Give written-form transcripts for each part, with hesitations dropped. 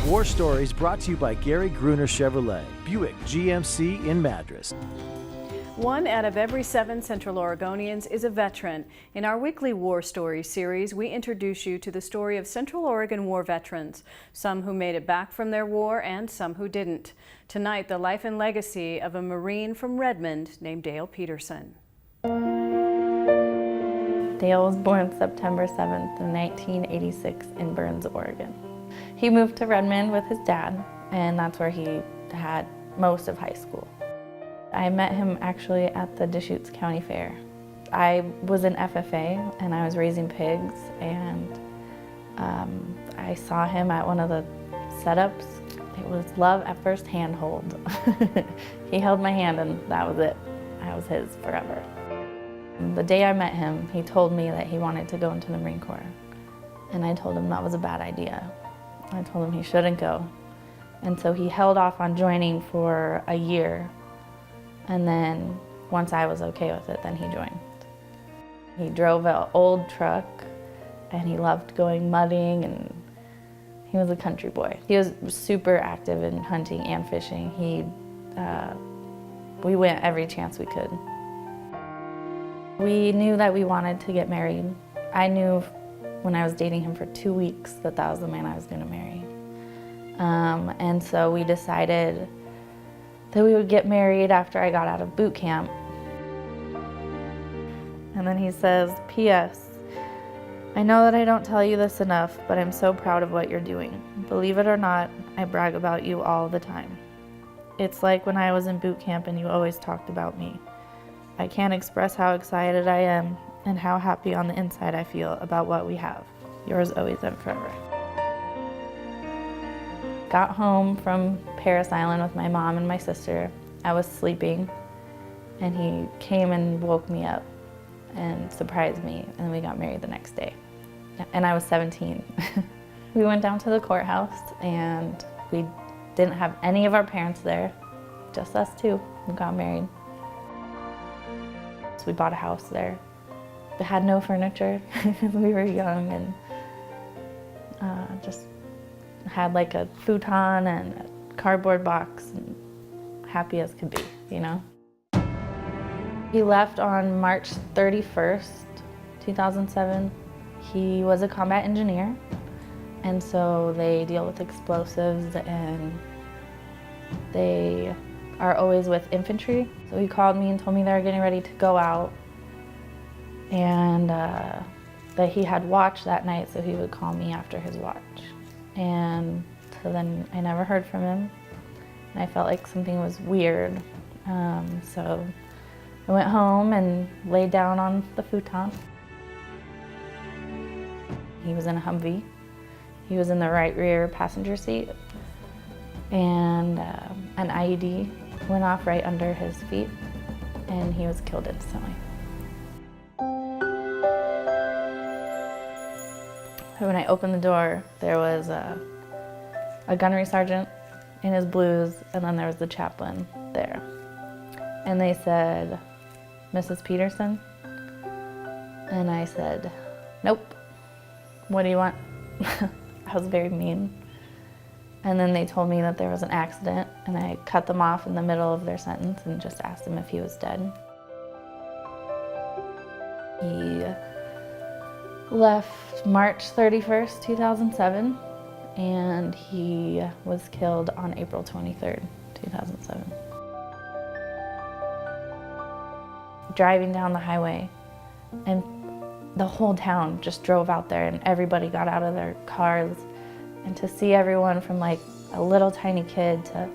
War Stories brought to you by Gary Gruner Chevrolet, Buick GMC in Madras. 1 out of every 7 Central Oregonians is a veteran. In our weekly War Stories series, we introduce you to the story of Central Oregon war veterans, some who made it back from their war and some who didn't. Tonight, the life and legacy of a Marine from Redmond named Dale Peterson. Dale was born September 7th, 1986 in Burns, Oregon. He moved to Redmond with his dad, and that's where he had most of high school. I met him actually at the Deschutes County Fair. I was in FFA and I was raising pigs, and I saw him at one of the setups. It was love at first handhold. He held my hand and that was it. I was his forever. The day I met him, he told me that he wanted to go into the Marine Corps. And I told him that was a bad idea. I told him he shouldn't go. And so he held off on joining for a year. And then once I was okay with it, then he joined. He drove an old truck and he loved going mudding, and he was a country boy. He was super active in hunting and fishing. We went every chance we could. We knew that we wanted to get married. I knew when I was dating him for 2 weeks that that was the man I was gonna marry. And so we decided that we would get married after I got out of boot camp. And then he says, P.S. I know that I don't tell you this enough, but I'm so proud of what you're doing. Believe it or not, I brag about you all the time. It's like when I was in boot camp and you always talked about me. I can't express how excited I am and how happy on the inside I feel about what we have. Yours always and forever. Got home from Paris Island with my mom and my sister. I was sleeping and he came and woke me up and surprised me, and we got married the next day. And I was 17. We went down to the courthouse and we didn't have any of our parents there, just us two. We got married. So we bought a house there. It had no furniture because we were young, and just had like a futon and a cardboard box, and happy as could be, you know? He left on March 31st, 2007. He was a combat engineer, and so they deal with explosives, and they are always with infantry. So he called me and told me they were getting ready to go out, and that he had watch that night, so he would call me after his watch. And so then I never heard from him, and I felt like something was weird. So I went home and laid down on the futon. He was in a Humvee. He was in the right rear passenger seat, and an IED went off right under his feet, and he was killed instantly. When I opened the door, there was a gunnery sergeant in his blues, and then there was the chaplain there. And they said, Mrs. Peterson? And I said, nope. What do you want? I was very mean. And then they told me that there was an accident, and I cut them off in the middle of their sentence and just asked him if he was dead. He left March 31st, 2007, and he was killed on April 23rd, 2007. Driving down the highway, and the whole town just drove out there, and everybody got out of their cars, and to see everyone from like a little tiny kid to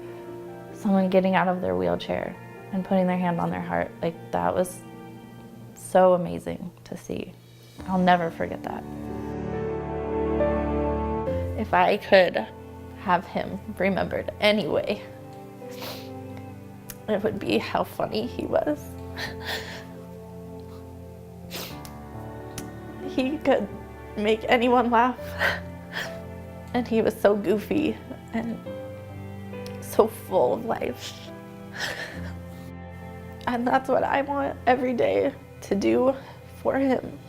someone getting out of their wheelchair and putting their hand on their heart, like that was so amazing to see. I'll never forget that. If I could have him remembered anyway, it would be how funny he was. He could make anyone laugh, and he was so goofy and so full of life. And that's what I want every day to do for him.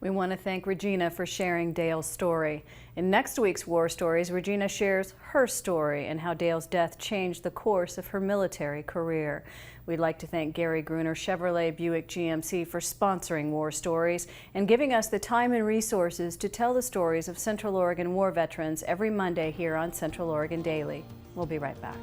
We want to thank Regina for sharing Dale's story. In next week's War Stories, Regina shares her story and how Dale's death changed the course of her military career. We'd like to thank Gary Gruner Chevrolet Buick GMC for sponsoring War Stories and giving us the time and resources to tell the stories of Central Oregon war veterans every Monday here on Central Oregon Daily. We'll be right back.